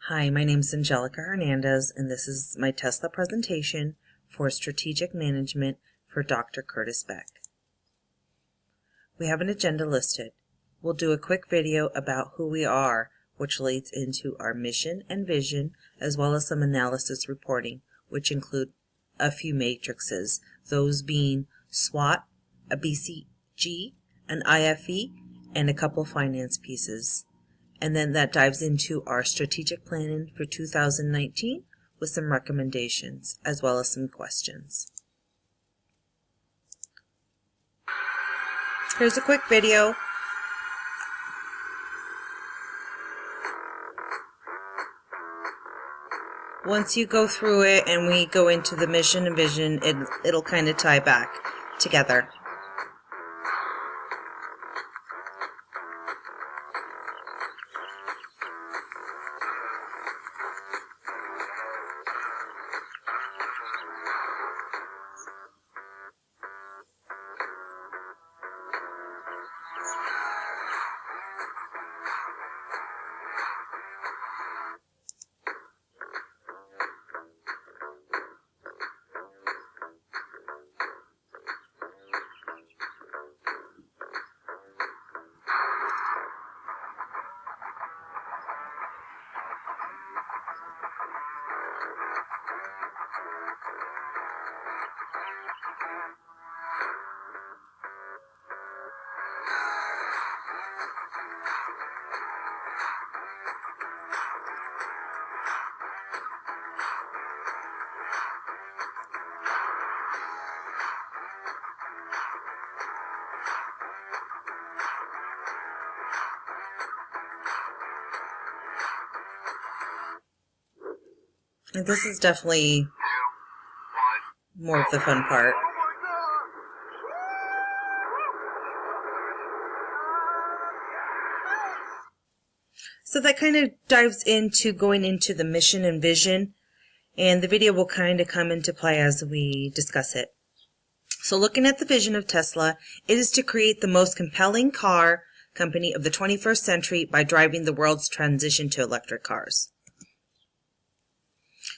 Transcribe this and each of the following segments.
Hi, my name is Angelica Hernandez, and this is my Tesla presentation for Strategic Management for Dr. Curtis Beck. We have an agenda listed. We'll do a quick video about who we are, which leads into our mission and vision, as well as some analysis reporting, which include a few matrices, those being SWOT, a BCG, an IFE, and a couple finance pieces. And then that dives into our strategic planning for 2019 with some recommendations as well as some questions. Here's a quick video. Once you go through it and we go into the mission and vision, it'll kind of tie back together. And this is definitely more of the fun part. So that kind of dives into going into the mission and vision, and the video will kind of come into play as we discuss it. So looking at the vision of Tesla, it is to create the most compelling car company of the 21st century by driving the world's transition to electric cars.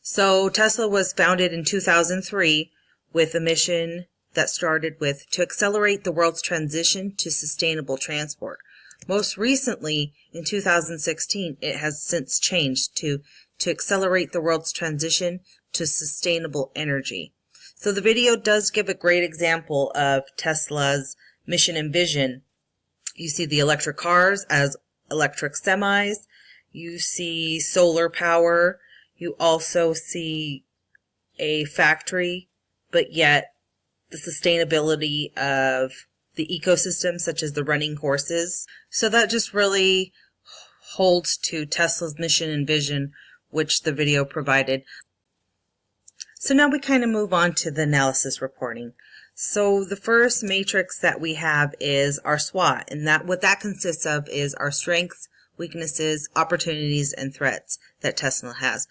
So Tesla was founded in 2003 with a mission that started with to accelerate the world's transition to sustainable transport. Most recently, in 2016, it has since changed to accelerate the world's transition to sustainable energy. So the video does give a great example of Tesla's mission and vision. You see the electric cars as electric semis. You see solar power. You also see a factory, but yet the sustainability of the ecosystem, such as the running horses. So that just really holds to Tesla's mission and vision, which the video provided. So now we kind of move on to the analysis reporting. So the first matrix that we have is our SWOT, and what that consists of is our strengths, weaknesses, opportunities, and threats that Tesla has.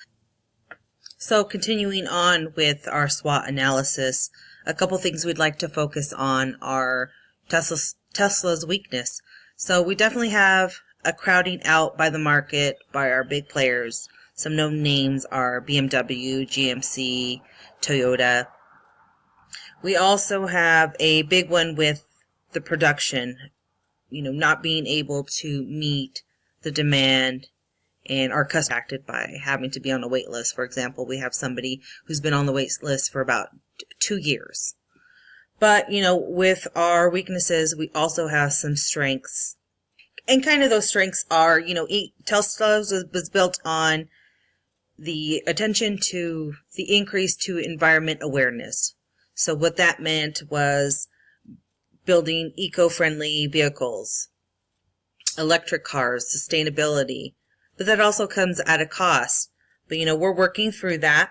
So continuing on with our SWOT analysis, a couple things we'd like to focus on are Tesla's weakness. So we definitely have a crowding out by the market by our big players. Some known names are BMW, GMC, Toyota. We also have a big one with the production, not being able to meet the demand and are impacted by having to be on a wait list. For example, we have somebody who's been on the wait list for about 2 years. But, with our weaknesses, we also have some strengths. And kind of those strengths are, Tesla was built on the attention to the increase to environment awareness. So what that meant was building eco-friendly vehicles, electric cars, sustainability. But that also comes at a cost. But, we're working through that.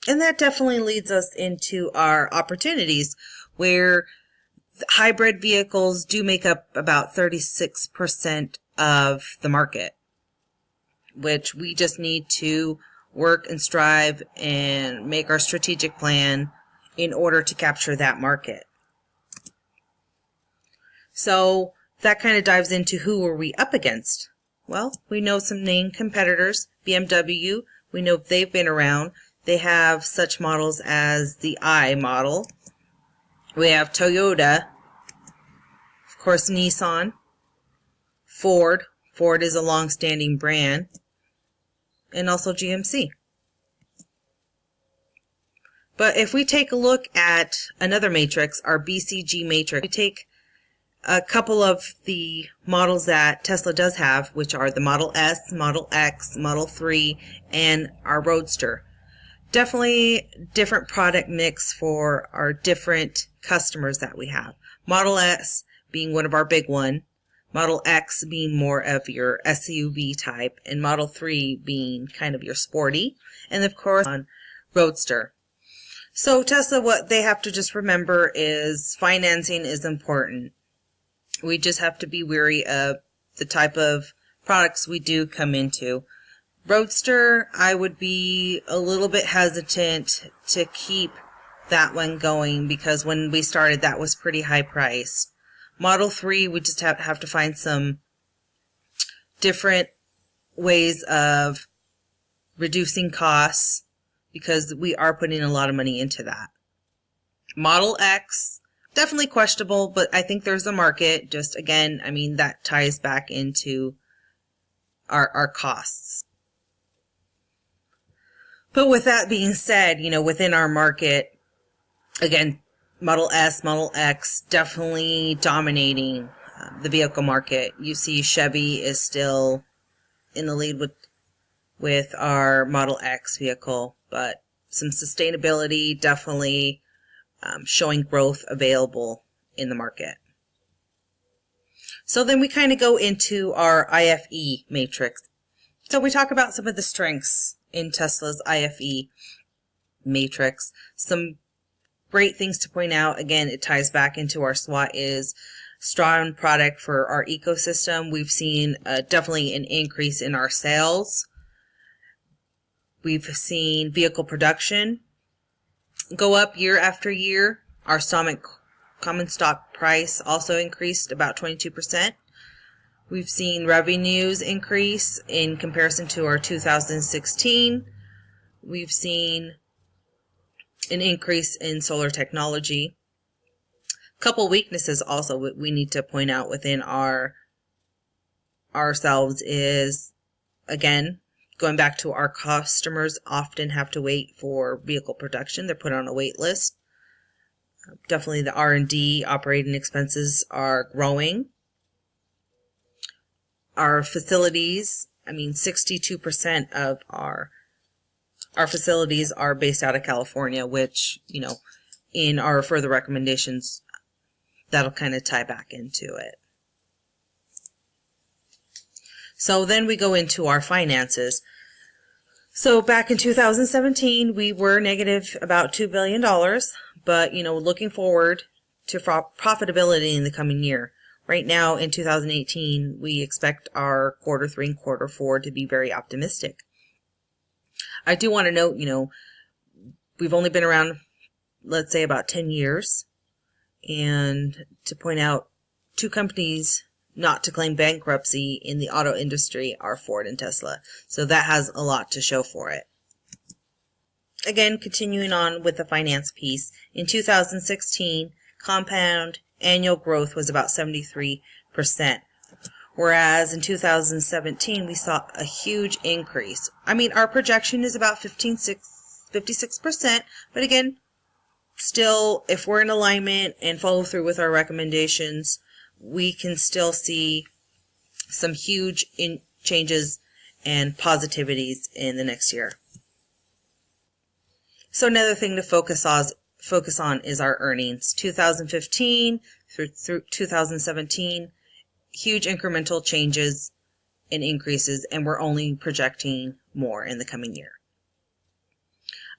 And that definitely leads us into our opportunities, where hybrid vehicles do make up about 36% of the market, which we just need to work and strive and make our strategic plan in order to capture that market. So that kind of dives into who are we up against. Well, we know some named competitors. BMW, we know they've been around. They have such models as the I model. We have Toyota, of course Nissan, Ford. Ford is a long-standing brand, and also GMC. But if we take a look at another matrix, our BCG matrix, we take a couple of the models that Tesla does have, which are the Model S, Model X, Model 3, and our Roadster. Definitely different product mix for our different customers that we have. Model S being one of our big one, Model X being more of your SUV type, and Model 3 being kind of your sporty, and of course on Roadster. So Tesla, what they have to just remember is financing is important. We just have to be wary of the type of products we do come into. Roadster, I would be a little bit hesitant to keep that one going because when we started that was pretty high priced. Model 3, we just have to find some different ways of reducing costs because we are putting a lot of money into that. Model X, definitely questionable, but I think there's a market. Just again, I mean, that ties back into our costs. But with that being said, you know, within our market, again, Model S, Model X, definitely dominating the vehicle market. You see Chevy is still in the lead with our Model X vehicle, but some sustainability definitely showing growth available in the market. So then we kind of go into our IFE matrix. So we talk about some of the strengths in Tesla's IFE matrix. Some great things to point out. Again, it ties back into our SWOT is strong product for our ecosystem. We've seen definitely an increase in our sales. We've seen vehicle production go up year after year. Our common stock price also increased about 22%. We've seen revenues increase in comparison to our 2016. We've seen an increase in solar technology. A couple weaknesses also we need to point out within ourselves is, again, going back to our customers often have to wait for vehicle production. They're put on a wait list. Definitely the R&D operating expenses are growing. Our facilities, I mean 62% of our facilities are based out of California, which, you know, in our further recommendations, that'll kind of tie back into it. So then we go into our finances. So back in 2017, we were negative about $2 billion, but, you know, looking forward to profitability in the coming year. Right now in 2018, we expect our quarter 3 and quarter 4 to be very optimistic. I do want to note, you know, we've only been around, let's say, about 10 years. And to point out, 2 companies not to claim bankruptcy in the auto industry are Ford and Tesla. So that has a lot to show for it. Again, continuing on with the finance piece, in 2016, compound annual growth was about 73%. Whereas in 2017, we saw a huge increase. I mean, our projection is about 56%, but again, still, if we're in alignment and follow through with our recommendations, we can still see some huge changes and positivities in the next year. So another thing to focus on is our earnings. 2015 through 2017, huge incremental changes and increases, and we're only projecting more in the coming year.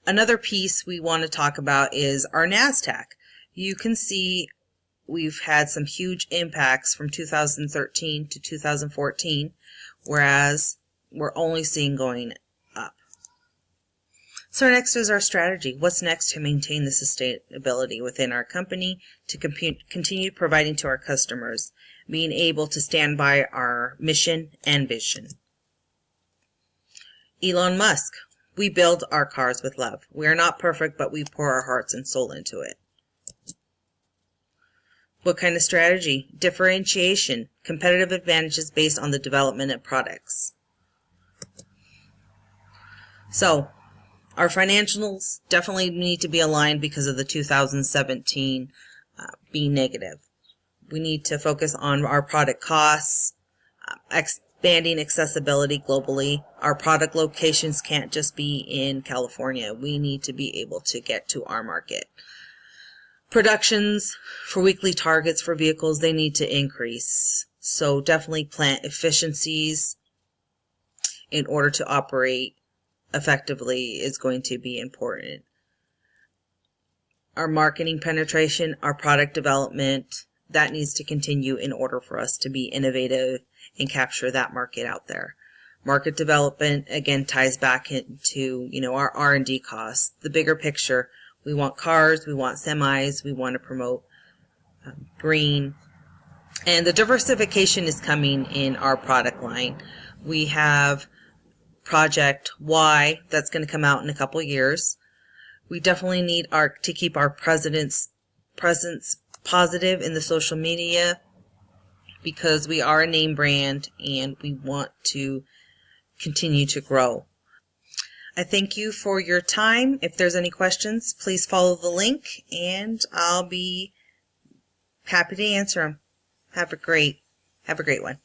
Another piece we want to talk about is our NASDAQ. You can see we've had some huge impacts from 2013 to 2014, whereas we're only seeing going up. So next is our strategy. What's next to maintain the sustainability within our company to continue providing to our customers? being able to stand by our mission and vision. Elon Musk, we build our cars with love. We are not perfect, but we pour our hearts and soul into it. What kind of strategy? Differentiation, competitive advantages based on the development of products. So, our financials definitely need to be aligned because of the 2017 being negative. We need to focus on our product costs, expanding accessibility globally. Our product locations can't just be in California. We need to be able to get to our market. Productions for weekly targets for vehicles, they need to increase. So definitely plant efficiencies in order to operate effectively is going to be important. Our marketing penetration, our product development, that needs to continue in order for us to be innovative and capture that market out there. Market development, again, ties back into, our R&D costs. The bigger picture, we want cars, we want semis, we want to promote green. And the diversification is coming in our product line. We have Project Y that's going to come out in a couple years. We definitely need to keep our presence positive in the social media because we are a name brand and we want to continue to grow. I thank you for your time. If there's any questions, please follow the link and I'll be happy to answer them. Have a great one.